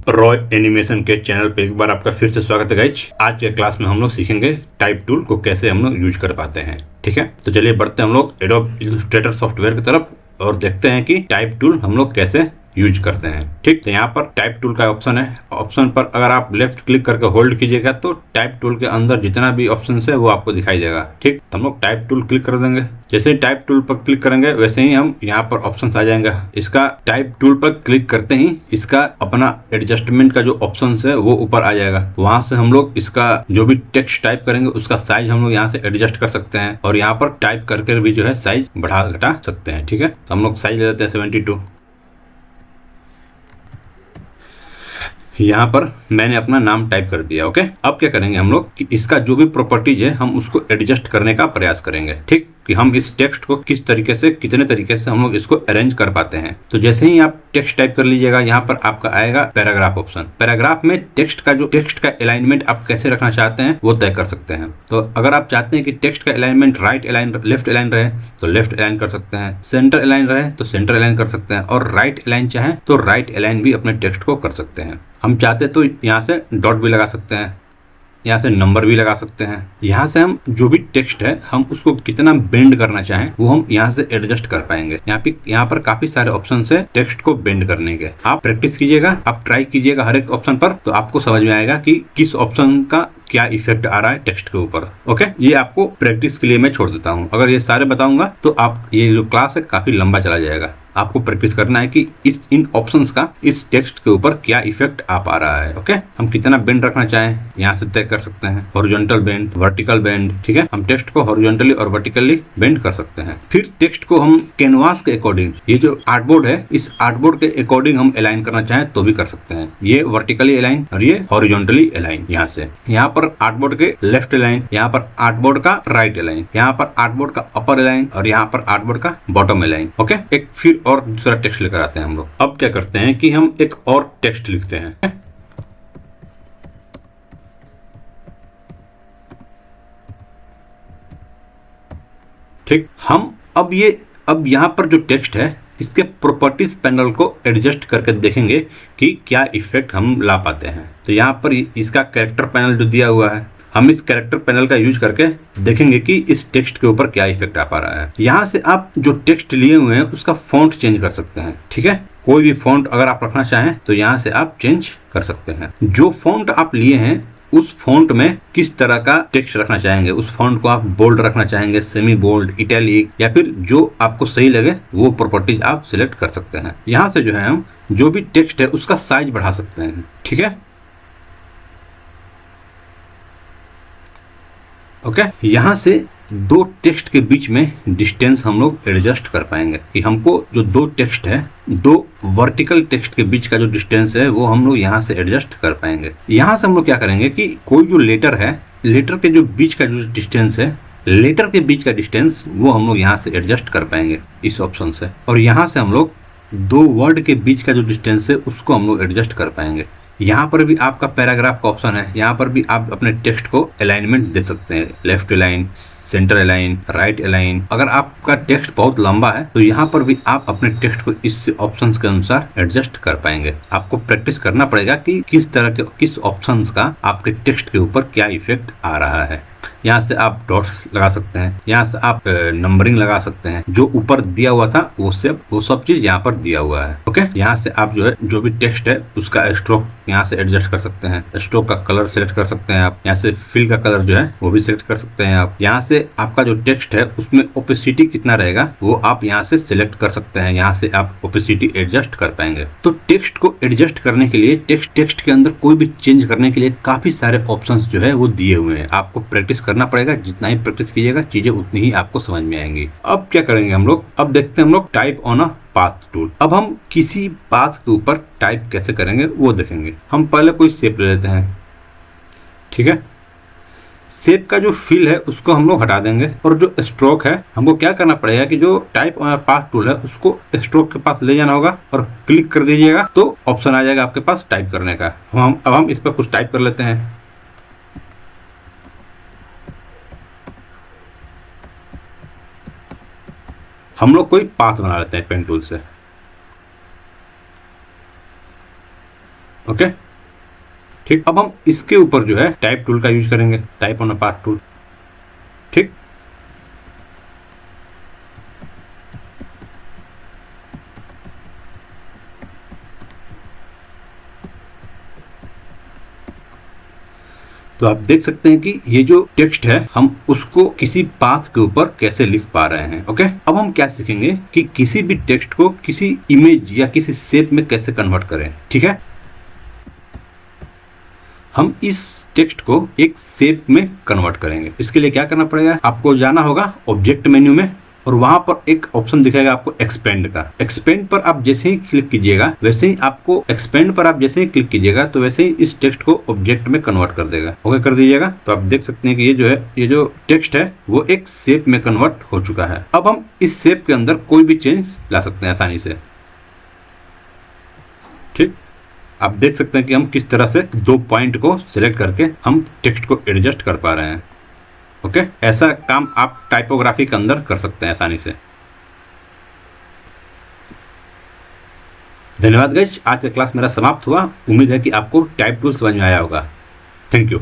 Roy animation के channel पे एक बार आपका फिर से स्वागत है गाइज। आज के क्लास में हम लोग सीखेंगे टाइप टूल को कैसे हम लोग यूज कर पाते हैं। ठीक है, तो चलिए बढ़ते हैं हम लोग एडोब इलस्ट्रेटर सॉफ्टवेयर की तरफ और देखते हैं कि टाइप टूल हम लोग कैसे यूज करते हैं। ठीक, तो यहाँ पर टाइप टूल का ऑप्शन है। ऑप्शन पर अगर आप लेफ्ट क्लिक करके होल्ड कीजिएगा तो टाइप टूल के अंदर जितना भी ऑप्शन है वो आपको दिखाई देगा। ठीक, तो हम लोग टाइप टूल क्लिक कर देंगे। जैसे ही टाइप टूल पर क्लिक करेंगे वैसे ही हम यहाँ पर ऑप्शन आ जाएंगे। इसका टाइप टूल पर क्लिक करते ही इसका अपना एडजस्टमेंट का जो ऑप्शन है वो ऊपर आ जाएगा। वहां से हम लोग इसका जो भी टेक्स्ट टाइप करेंगे उसका साइज हम लोग यहाँ से एडजस्ट कर सकते हैं और यहाँ पर टाइप करके भी जो है साइज बढ़ा घटा सकते हैं। ठीक है, तो हम लोग साइज ले लेते हैं 72। यहाँ पर मैंने अपना नाम टाइप कर दिया। ओके, अब क्या करेंगे हम लोग कि इसका जो भी प्रॉपर्टीज है हम उसको एडजस्ट करने का प्रयास करेंगे। ठीक, कि हम इस टेक्स्ट को किस तरीके से कितने तरीके से हम लोग इसको अरेंज कर पाते हैं। तो जैसे ही आप टेक्स्ट टाइप कर लीजिएगा यहाँ पर आपका आएगा पैराग्राफ ऑप्शन। पैराग्राफ में टेक्स्ट का अलाइनमेंट आप कैसे रखना चाहते हैं वो तय कर सकते हैं। तो अगर आप चाहते हैं कि टेक्स्ट का alignment right align left align रहे तो लेफ्ट अलाइन कर सकते हैं, सेंटर अलाइन रहे तो सेंटर अलाइन कर सकते हैं और राइट अलाइन चाहे तो राइट अलाइन भी अपने टेक्स्ट को कर सकते हैं। हम चाहते तो यहाँ से डॉट भी लगा सकते हैं, यहाँ से नंबर भी लगा सकते हैं। यहाँ से हम जो भी टेक्स्ट है हम उसको कितना बेंड करना चाहें वो हम यहाँ से एडजस्ट कर पाएंगे। यहाँ पर काफी सारे ऑप्शन है टेक्स्ट को बेंड करने के। आप प्रैक्टिस कीजिएगा, आप ट्राई कीजिएगा हर एक ऑप्शन पर, तो आपको समझ में आएगा कि किस ऑप्शन का क्या इफेक्ट आ रहा है टेक्स्ट के ऊपर। ओके, ये आपको प्रैक्टिस के लिए मैं छोड़ देता हूँ। अगर ये सारे बताऊंगा तो आप ये जो क्लास है काफी लंबा चला जाएगा। आपको प्रैक्टिस करना है कि इन ऑप्शंस का इस टेक्स्ट के ऊपर क्या इफेक्ट आ पा रहा है। ओके, हम कितना बेंड रखना चाहें यहाँ से तय कर सकते हैं। Horizontal bend, vertical bend. ठीक है, हम टेक्स्ट को हॉरिजॉन्टली और वर्टिकली बेंड कर सकते हैं। फिर टेक्स्ट को हम कैनवास के अकॉर्डिंग, ये जो आर्टबोर्ड है इस आर्टबोर्ड के अकॉर्डिंग हम अलाइन करना चाहें तो भी कर सकते हैं। ये वर्टिकली अलाइन और ये हॉरिजॉन्टली अलाइन। यहाँ से यहाँ पर आर्टबोर्ड के लेफ्ट अलाइन, यहाँ पर आर्टबोर्ड का राइट अलाइन, यहाँ पर आर्टबोर्ड का अपर अलाइन और यहाँ पर आर्टबोर्ड का बॉटम अलाइन। ओके, एक फिर और दूसरा टेक्स्ट लेकर आते हैं हम लोग। अब क्या करते हैं कि हम एक और टेक्स्ट लिखते हैं। ठीक, हम अब यहाँ पर जो टेक्स्ट है इसके प्रॉपर्टीज पैनल को एडजस्ट करके देखेंगे कि क्या इफेक्ट हम ला पाते हैं। तो यहाँ पर इसका कैरेक्टर पैनल जो दिया हुआ है हम इस कैरेक्टर पैनल का यूज करके देखेंगे कि इस टेक्स्ट के ऊपर क्या इफेक्ट आ पा रहा है। यहाँ से आप जो टेक्स्ट लिए हुए हैं उसका फॉन्ट चेंज कर सकते हैं। ठीक है, कोई भी फॉन्ट अगर आप रखना चाहें तो यहाँ से आप चेंज कर सकते हैं। जो फॉन्ट आप लिए हैं उस फॉन्ट में किस तरह का टेक्स्ट रखना चाहेंगे, उस फॉन्ट को आप बोल्ड रखना चाहेंगे, सेमी बोल्ड, इटैलिक, या फिर जो आपको सही लगे वो प्रॉपर्टीज आप सिलेक्ट कर सकते हैं। यहाँ से जो है हम जो भी टेक्स्ट है उसका साइज बढ़ा सकते हैं। ठीक है, ओके, यहाँ से दो टेक्स्ट के बीच में डिस्टेंस हम लोग एडजस्ट कर पाएंगे कि हमको जो दो टेक्स्ट है, दो वर्टिकल टेक्स्ट के बीच का जो डिस्टेंस है वो हम लोग यहाँ से एडजस्ट कर पाएंगे। यहाँ से हम लोग क्या करेंगे कि कोई जो लेटर है, लेटर के जो बीच का जो डिस्टेंस है, लेटर के बीच का डिस्टेंस वो हम लोग यहाँ से एडजस्ट कर पाएंगे इस ऑप्शन से। और यहाँ से हम लोग दो वर्ड के बीच का जो डिस्टेंस है उसको हम लोग एडजस्ट कर पाएंगे। यहाँ पर भी आपका पैराग्राफ का ऑप्शन है, यहाँ पर भी आप अपने टेक्स्ट को अलाइनमेंट दे सकते हैं, left align, centre align, right align. अगर आपका टेक्स्ट बहुत लंबा है तो यहाँ पर भी आप अपने टेक्स्ट को इस ऑप्शंस के अनुसार एडजस्ट कर पाएंगे। आपको प्रैक्टिस करना पड़ेगा कि किस ऑप्शंस का आपके टेक्स्ट के ऊपर क्या इफेक्ट आ रहा है। यहाँ से आप डॉट्स लगा सकते हैं, यहाँ से आप नंबरिंग लगा सकते हैं। जो ऊपर दिया हुआ था वो सब चीज यहाँ पर दिया हुआ है। ओके, यहाँ से आप जो भी टेक्स्ट है उसका स्ट्रोक यहाँ से एडजस्ट कर सकते हैं, स्ट्रोक का कलर सेलेक्ट कर सकते हैं आप, यहाँ से फिल का कलर जो है वो भी सिलेक्ट कर सकते हैं आप। यहाँ से आपका जो टेक्स्ट है उसमें ओपेसिटी कितना रहेगा वो आप यहाँ से सिलेक्ट कर सकते हैं। यहाँ से आप ओपेसिटी एडजस्ट कर पाएंगे। तो टेक्स्ट को एडजस्ट करने के लिए, टेक्स्ट के अंदर कोई भी चेंज करने के लिए काफी सारे ऑप्शंस जो है वो दिए हुए हैं। आपको प्रैक्टिस करना पड़ेगा, जितना ही प्रैक्टिस कीजिएगा चीजें उतनी ही आपको समझ में आएंगी। अब क्या करेंगे हम लोग, अब देखते हैं हम लोग type on a path tool. अब हम किसी पाथ के ऊपर टाइप कैसे करेंगे वो देखेंगे। हम पहले कोई शेप ले लेते हैं। ठीक है, शेप का जो फिल है उसको हम लोग हटा देंगे और जो स्ट्रोक है हमको क्या करना पड़ेगा कि जो type on a path tool है उसको स्ट्रोक के पास ले जाना होगा और क्लिक कर दीजिएगा तो ऑप्शन आ जाएगा आपके पास टाइप करने का। अब हम इस पर कुछ टाइप कर लेते हैं। हम लोग कोई पाथ बना लेते हैं पेन टूल से। ओके ठीक। अब हम इसके ऊपर जो है टाइप टूल का यूज करेंगे, type on a path tool. ठीक, तो आप देख सकते हैं कि ये जो टेक्स्ट है हम उसको किसी पाथ के ऊपर कैसे लिख पा रहे हैं। ओके, अब हम क्या सीखेंगे कि किसी भी टेक्स्ट को किसी इमेज या किसी शेप में कैसे कन्वर्ट करें। ठीक है, हम इस टेक्स्ट को एक शेप में कन्वर्ट करेंगे। इसके लिए क्या करना पड़ेगा, आपको जाना होगा ऑब्जेक्ट मेन्यू में और वहां पर एक ऑप्शन दिखेगा आपको एक्सपेंड का। एक्सपेंड पर आप जैसे ही क्लिक कीजिएगा वैसे ही आपको एक्सपेंड पर आप जैसे ही क्लिक कीजिएगा तो वैसे ही इस टेक्स्ट को ऑब्जेक्ट में कन्वर्ट कर देगा। ओके कर दीजिएगा, तो आप देख सकते हैं कि ये जो है ये जो टेक्स्ट है वो एक शेप में कन्वर्ट हो चुका है। अब हम इस शेप के अंदर कोई भी चेंज ला सकते हैं आसानी से। ठीक, आप देख सकते हैं कि हम किस तरह से दो पॉइंट को सिलेक्ट करके हम टेक्स्ट को एडजस्ट कर पा रहे हैं। ओके, ऐसा काम आप टाइपोग्राफी के अंदर कर सकते हैं आसानी से। धन्यवाद गाइस, आज का क्लास मेरा समाप्त हुआ। उम्मीद है कि आपको टाइप टूल समझ में आया होगा। Thank you.